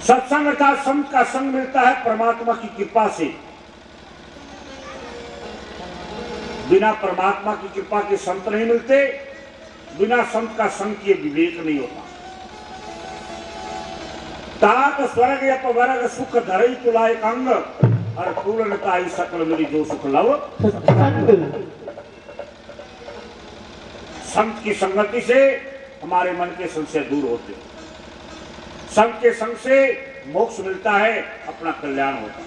सत्संग अर्थात संत का संग मिलता है परमात्मा की कृपा से। बिना परमात्मा की कृपा के संत नहीं मिलते, बिना संत का संग किए विवेक नहीं होता। तात स्वर्ग अपवर्ग सुख धरई तुलाय अंग और पूर्णताई सकल मेरी जो सुख लव। संत की संगति से हमारे मन के संशय दूर होते हैं। संत के संग से मोक्ष मिलता है, अपना कल्याण होता है।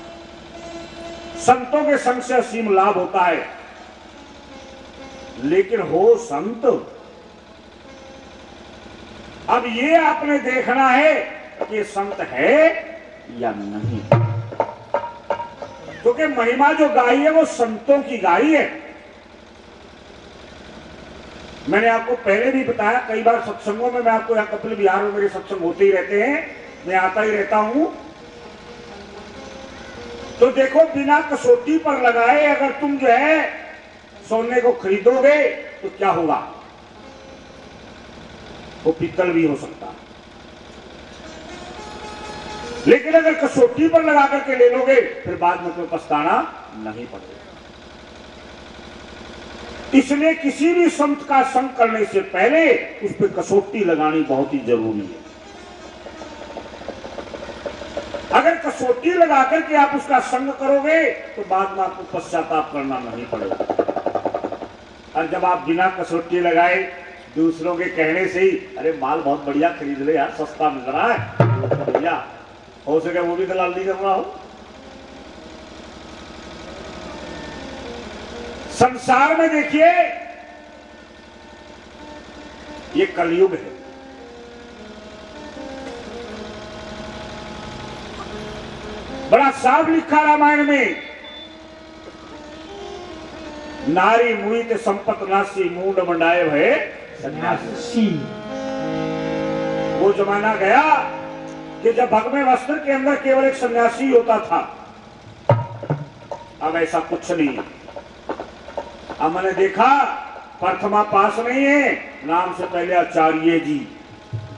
संतों के संग से असीम लाभ होता है। लेकिन हो संत, अब ये आपने देखना है कि संत है या नहीं। क्योंकि महिमा जो गाई है वो संतों की गाई है। मैंने आपको पहले भी बताया, कई बार सत्संगों में मैं आपको यहाँ कपिल बिहार में मेरे सत्संग होते ही रहते हैं, मैं आता ही रहता हूं। तो देखो, बिना कसौटी पर लगाए अगर तुम जो है सोने को खरीदोगे तो क्या होगा? वो पीतल भी हो सकता है। लेकिन अगर कसौटी पर लगा करके ले लोगे फिर बाद में तुम्हें पछताना नहीं पड़ेगा। इसलिए किसी भी संत का संग करने से पहले उस पर कसौटी लगानी बहुत ही जरूरी है। अगर कसौटी लगा करके आप उसका संग करोगे तो बाद में आपको पश्चाताप करना नहीं पड़ेगा। और जब आप बिना कसौटी लगाए दूसरों के कहने से ही अरे माल बहुत बढ़िया खरीद ले यार, सस्ता मिल रहा है, तो भैया हो सके वो भी दलाली कर रहा हो। संसार में देखिए, ये कलयुग है। बड़ा साफ लिखा रामायण में, नारी मुहित संपत नासी मूड मंडाए भय सन्यासी। वो जमाना गया कि जब भगवे वस्त्र के अंदर केवल एक सन्यासी होता था। अब ऐसा कुछ नहीं है। अब मैंने देखा प्रथमा पास नहीं है, नाम से पहले आचार्य जी,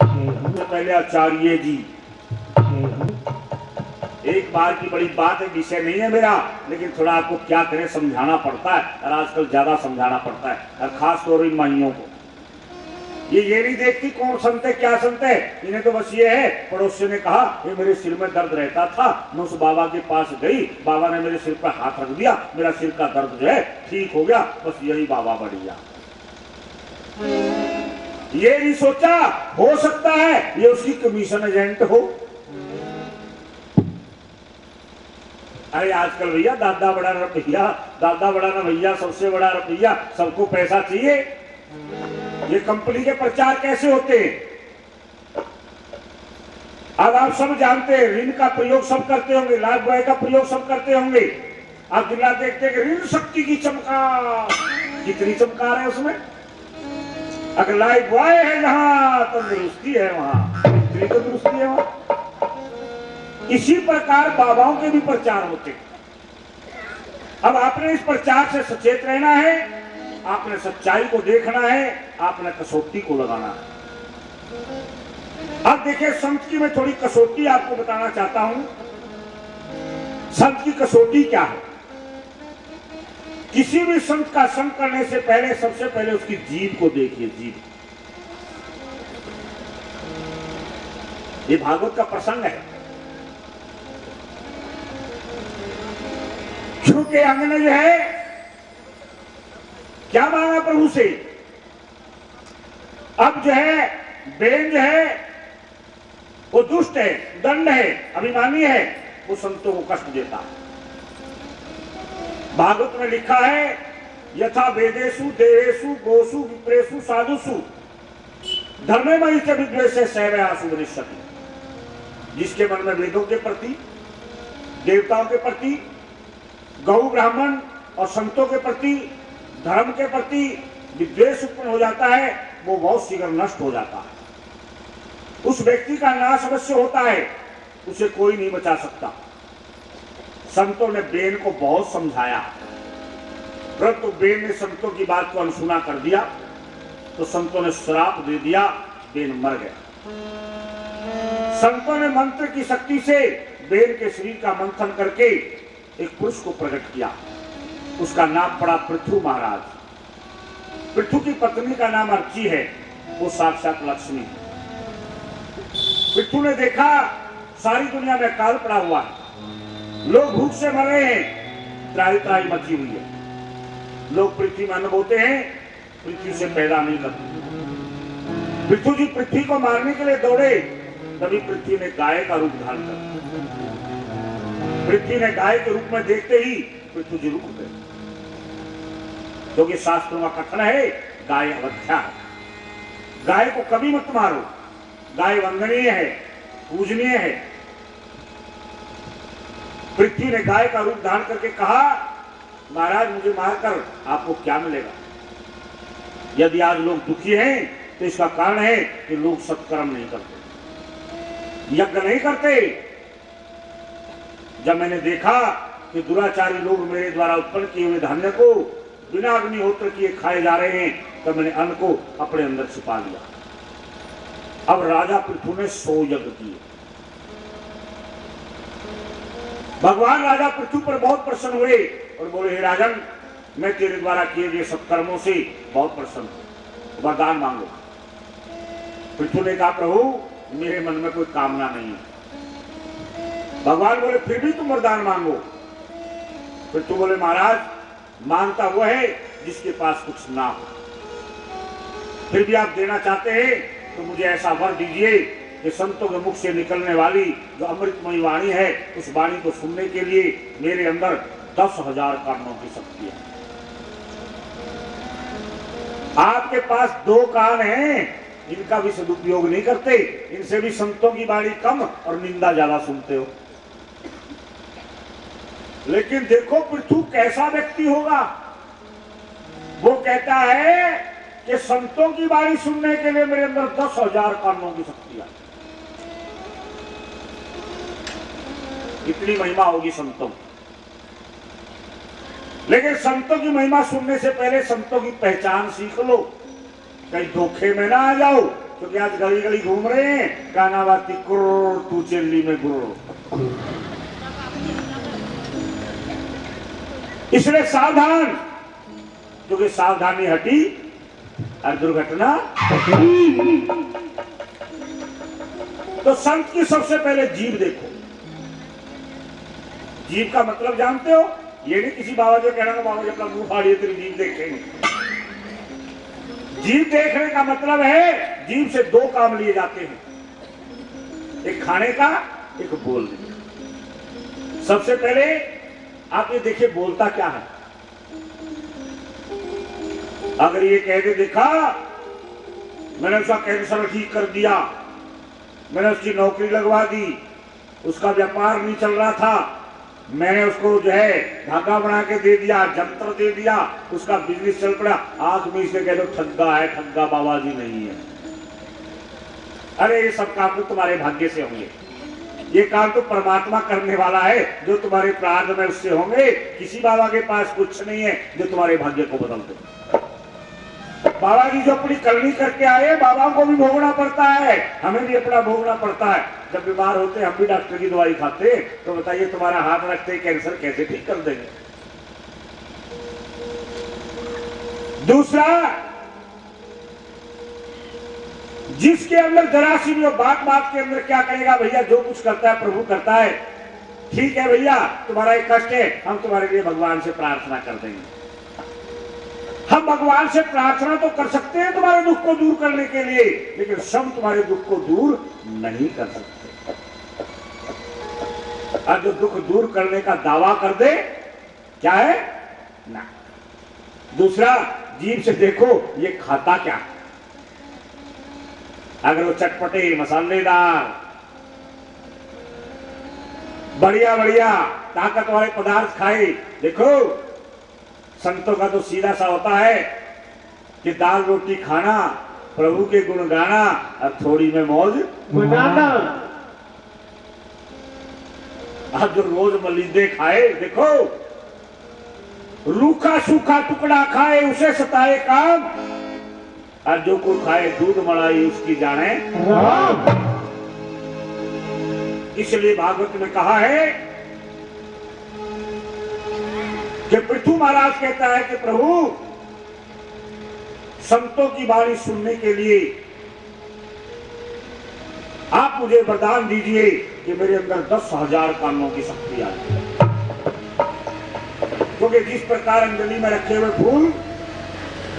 सबसे पहले आचार्य जी। एक बार की बड़ी बात है, विषय नहीं है मेरा, लेकिन थोड़ा आपको क्या करें समझाना पड़ता है, और आजकल ज्यादा समझाना पड़ता है, और खास तौर इन माइयों को। ये नहीं देखती कौन संत है क्या संत है, इन्हें तो बस ये है पड़ोसी ने कहा ये मेरे सिर में दर्द रहता था, मैं उस बाबा के पास गई, बाबा ने मेरे सिर पर हाथ रख दिया, मेरा सिर का दर्द जो है ठीक हो गया, बस यही बाबा बढ़िया। ये नहीं सोचा हो सकता है ये उसकी कमीशन एजेंट हो। अरे आजकल भैया दादा बड़ा रुपया, दादा बड़ा ना भैया, सबसे बड़ा रुपया, सबको पैसा चाहिए। ये कंपनी के प्रचार कैसे होते हैं अब आप सब जानते हैं। ऋण का प्रयोग सब करते होंगे, लाइफ बॉय का प्रयोग सब करते होंगे। आप दिला देखते हैं कि ऋण शक्ति की चमकार, कितनी चमकार है उसमें। अगर लाइफ बॉय है जहां तंदुरुस्ती है वहां, कितनी तंदुरुस्ती है वहां। इसी प्रकार बाबाओं के भी प्रचार होते। अब आपने इस प्रचार से सचेत रहना है, आपने सच्चाई को देखना है, आपने कसौटी को लगाना है। अब देखिए, संत की मैं थोड़ी कसौटी आपको बताना चाहता हूं। संत की कसौटी क्या है? किसी भी संत का संग करने से पहले सबसे पहले उसकी जीभ को देखिए। जीभ, ये भागवत का प्रसंग है। क्योंकि हमने जो है क्या मांगा प्रभु से, अब जो है बेन जो है वो दुष्ट है, दंड है, अभिमानी है, वो संतों को कष्ट देता है। भागवत में लिखा है यथा वेदेषु देवेषु गोसु विप्रेषु साधुषु धर्मे मयि च विद्वेषे सैवयासु वरिष्यति। जिसके मन में वेदों के प्रति, देवताओं के प्रति, गौ ब्राह्मण और संतों के प्रति, धर्म के प्रति विद्वेष उत्पन्न हो जाता है, वो बहुत शीघ्र नष्ट हो जाता है। उस व्यक्ति का नाश अवश्य होता है, उसे कोई नहीं बचा सकता। संतों ने बेन को बहुत समझाया, परंतु बेन ने संतों की बात को अनसुना कर दिया, तो संतों ने श्राप दे दिया, बेन मर गया। संतों ने मंत्र की शक्ति से बेन के शरीर का मंथन करके एक पुरुष को प्रकट किया। उसका नाम पड़ा पृथु महाराज। पृथु की पत्नी का नाम अर्ची है, वो साक्षात लक्ष्मी। पृथु ने देखा सारी दुनिया में काल पड़ा हुआ है, लोग भूख से मर रहे हैं, त्राही त्राही मची हुई है। लोग पृथ्वी में अन्न बोते हैं, पृथ्वी से पैदा नहीं करते। पृथु जी पृथ्वी को मारने के लिए दौड़े, तभी पृथ्वी ने गाय का रूप धारण कर। पृथ्वी ने गाय के रूप में देखते ही पृथु जी रुक गए, क्योंकि शास्त्रों का कथन है गाय अवध्या है। गाय को कभी मत मारो, गाय वंदनीय है, पूजनीय है। पृथ्वी ने गाय का रूप धारण करके कहा, महाराज मुझे मारकर आपको क्या मिलेगा? यदि आज लोग दुखी हैं तो इसका कारण है कि लोग सत्कर्म नहीं करते, यज्ञ नहीं करते। जब मैंने देखा कि दुराचारी लोग मेरे द्वारा उत्पन्न किए हुए धान्य को बिना अग्निहोत्र किए खाए जा रहे हैं, तब मैंने अन्न को अपने अंदर छिपा लिया। अब राजा पृथु ने 100 यज्ञ किए। भगवान राजा पृथु पर बहुत प्रसन्न हुए और बोले, हे राजन, मैं तेरे द्वारा किए गए सत्कर्मों से बहुत प्रसन्न हूं, वरदान मांगो। पृथु ने कहा, प्रभु मेरे मन में कोई कामना नहीं है। भगवान बोले, फिर भी तुम वरदान मांगो। पृथु बोले, महाराज मांगता वो है जिसके पास कुछ ना हो, फिर भी आप देना चाहते हैं तो मुझे ऐसा वर दीजिए कि संतों के मुख से निकलने वाली जो अमृतमयी वाणी है, उस वाणी को सुनने के लिए मेरे अंदर 10,000 कानों की शक्ति है। आपके पास 2 कान हैं, इनका भी सदुपयोग नहीं करते, इनसे भी संतों की वाणी कम और निंदा ज्यादा सुनते हो। लेकिन देखो पृथु कैसा व्यक्ति होगा, वो कहता है कि संतों की वाणी सुनने के लिए मेरे अंदर 10,000 कानों की शक्ति है। इतनी महिमा होगी संतों की। लेकिन संतों की महिमा सुनने से पहले संतों की पहचान सीख लो, कहीं धोखे में ना आ जाओ, क्योंकि आज गली गली घूम रहे हैं, गाना बाती कुर्र तू चेल्ली में गुर्र। इसलिए सावधान, क्योंकि सावधानी हटी और दुर्घटना। तो संत की सबसे पहले जीव देखो। जीव का मतलब जानते हो? ये नहीं किसी बाबा जो कहना, बाबा जी अपना मुंह फाड़िए तेरी जीव देखेंगे। जीव देखने का मतलब है जीव से 2 काम लिए जाते हैं, एक खाने का, एक बोलने का। सबसे पहले आप ये देखिए बोलता क्या है। अगर ये कह दे, देखा मैंने उसका कैंसर ठीक कर दिया, मैंने उसकी नौकरी लगवा दी, उसका व्यापार नहीं चल रहा था, मैंने उसको जो है धागा बना के दे दिया, जंतर दे दिया, उसका बिजनेस चल पड़ा, आंख में इसलिए कह दो ठग्गा है, ठग्गा बाबा जी नहीं है। अरे ये सब काम तो तुम्हारे भाग्य से होंगे, ये काम तो परमात्मा करने वाला है, जो तुम्हारे प्रारब्ध में उससे होंगे। किसी बाबा के पास कुछ नहीं है जो तुम्हारे भाग्य को बदल दे। बाबा जी जो अपनी करनी करके आए, बाबा को भी भोगना पड़ता है, हमें भी अपना भोगना पड़ता है। जब बीमार होते हम भी डॉक्टर की दवाई खाते, तो बताइए तुम्हारा हाथ रखते कैंसर कैसे ठीक कर देंगे? दूसरा, जिसके अंदर जरा सी भी बात बात के अंदर क्या कहेगा, भैया जो कुछ करता है प्रभु करता है, ठीक है भैया तुम्हारा एक कष्ट है, हम तुम्हारे लिए भगवान से प्रार्थना कर देंगे। हम भगवान से प्रार्थना तो कर सकते हैं तुम्हारे दुख को दूर करने के लिए, लेकिन सब तुम्हारे दुख को दूर नहीं कर सकते। और जो दुख दूर करने का दावा कर दे, क्या है ना। दूसरा, जीभ से देखो ये खाता क्या है। अगर वो चटपटे मसालेदार बढ़िया बढ़िया ताकत वाले पदार्थ खाए, देखो संतों का तो सीधा सा होता है कि दाल रोटी खाना, प्रभु के गुण गाना और थोड़ी में मौज बनाना। आप जो रोज मलिंदे खाए, देखो रूखा सूखा टुकड़ा खाए उसे सताए काम, और जो कोई खाए दूध मलाई उसकी जाने। इसलिए भागवत में कहा है कि पृथु महाराज कहता है कि प्रभु संतों की वाणी सुनने के लिए आप मुझे वरदान दीजिए कि मेरे अंदर 10,000 कानों की शक्ति आ जाए। क्योंकि जिस प्रकार अंजलि में रखे हुए फूल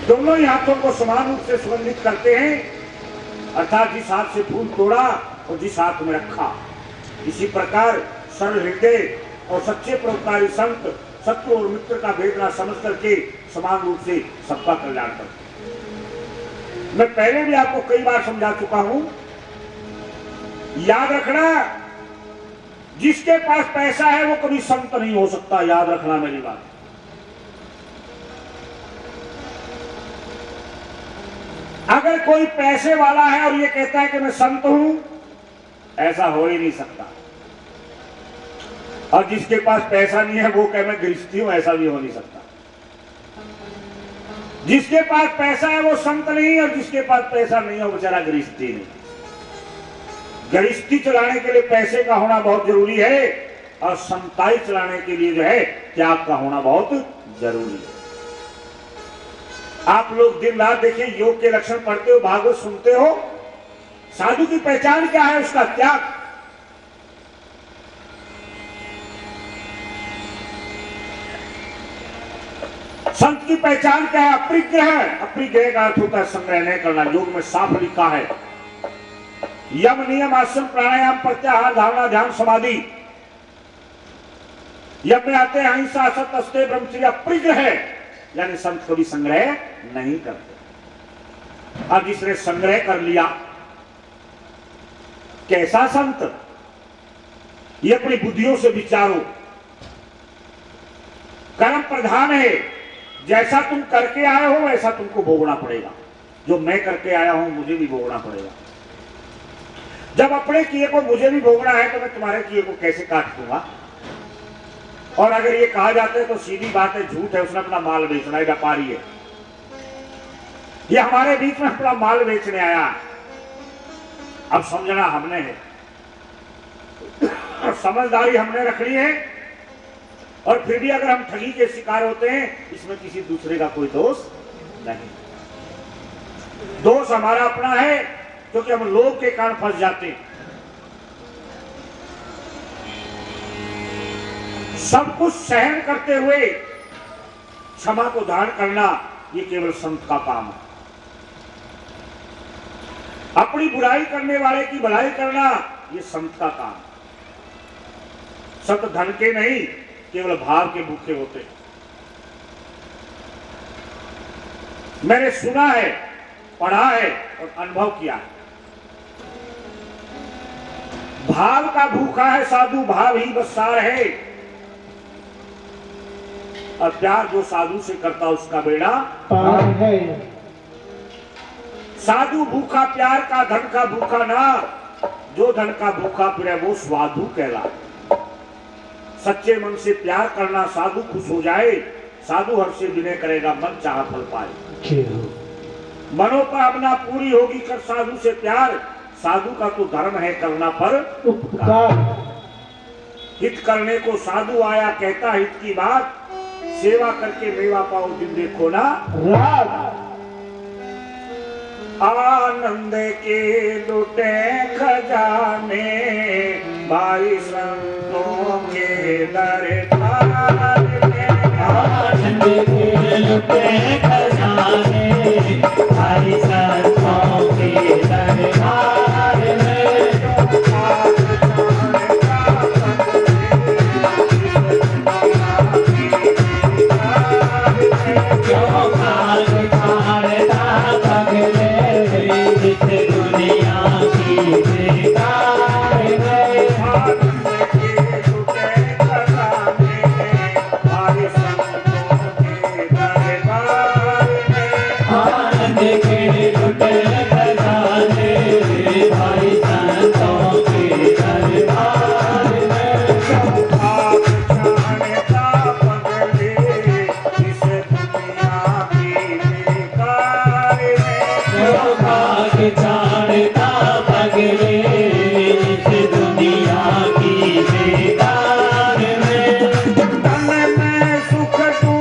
दोनों ही हाथों को समान रूप से सुगंधित करते हैं, अर्थात जिस हाथ से फूल तोड़ा और जिस हाथ में रखा, इसी प्रकार सरल हृदय और सच्चे परोपकारी संत शत्रु और मित्र का भेद न समझ करके समान रूप से सबका कल्याण करते। मैं पहले भी आपको कई बार समझा चुका हूं, याद रखना जिसके पास पैसा है वो कभी संत नहीं हो सकता। याद रखना मेरी बात। अगर कोई पैसे वाला है और ये कहता है कि मैं संत हूं, ऐसा हो ही नहीं सकता। और जिसके पास पैसा नहीं है वो कहे मैं गृहस्थी हूं, ऐसा भी हो नहीं सकता। जिसके पास पैसा है वो संत नहीं, और जिसके पास पैसा नहीं है वो बेचारा गृहस्थी नहीं। गृहस्थी चलाने के लिए पैसे का होना बहुत जरूरी है, और संताई चलाने के लिए जो है त्याग का होना बहुत जरूरी है। आप लोग दिन रात देखिए, योग के लक्षण पढ़ते हो, भागवत सुनते हो। साधु की पहचान क्या है? उसका त्याग। संत की पहचान क्या है? अपरिग्रह। अपरिग्रह का अर्थ होता है संग्रह नहीं करना। योग में साफ लिखा है, यम नियम आसन प्राणायाम प्रत्याहार धारणा ध्यान समाधि। यम में आते हैं अहिंसा सत्य अस्ते ब्रह्मचर्य। अपरिग्रह यानी संत कभी संग्रह नहीं करते। अब जिसने संग्रह कर लिया, कैसा संत? ये अपनी बुद्धियों से विचारो। कर्म प्रधान है, जैसा तुम करके आए हो वैसा तुमको भोगना पड़ेगा। जो मैं करके आया हूं मुझे भी भोगना पड़ेगा। जब अपने किए को मुझे भी भोगना है तो मैं तुम्हारे किए को कैसे काट दूंगा? और अगर ये कहा जाता है तो सीधी बात है, झूठ है, उसने अपना माल बेचना है, व्यापारी है। ये हमारे बीच में अपना माल बेचने आया। अब समझना हमने है, समझदारी हमने रखनी है। और फिर भी अगर हम ठगी के शिकार होते हैं, इसमें किसी दूसरे का कोई दोष नहीं। दोष हमारा अपना है, क्योंकि हम लोभ के कारण फंस जाते हैं। सब कुछ सहन करते हुए क्षमा को धारण करना, ये केवल संत का काम है। अपनी बुराई करने वाले की भलाई करना, ये संत का काम है। संत धन के नहीं, केवल भाव के भूखे होते हैं। मैंने सुना है, पढ़ा है और अनुभव किया है। भाव का भूखा है साधु, भाव ही बस सार है। और प्यार जो साधु से करता उसका बेड़ा पार है। साधु भूखा प्यार का, धन का भूखा ना। जो धन का भूखा फिरे वो साधु कहला। सच्चे मन से प्यार करना, साधु खुश हो जाए। साधु हर से विनय करेगा, मन चाह फल पाए। मनोकामना पूरी होगी कर साधु से प्यार। साधु का तो धर्म है करना पर उपकार। हित करने को साधु आया, कहता हित की बात। सेवा करके मेवा पाओ दिन देखो ना रात। आनंद के लुटे खजाने, भाई संतों के दरबार में। आनंद के लुटे खजाने, भाई संतों के दरबार में। जानता पगले सुख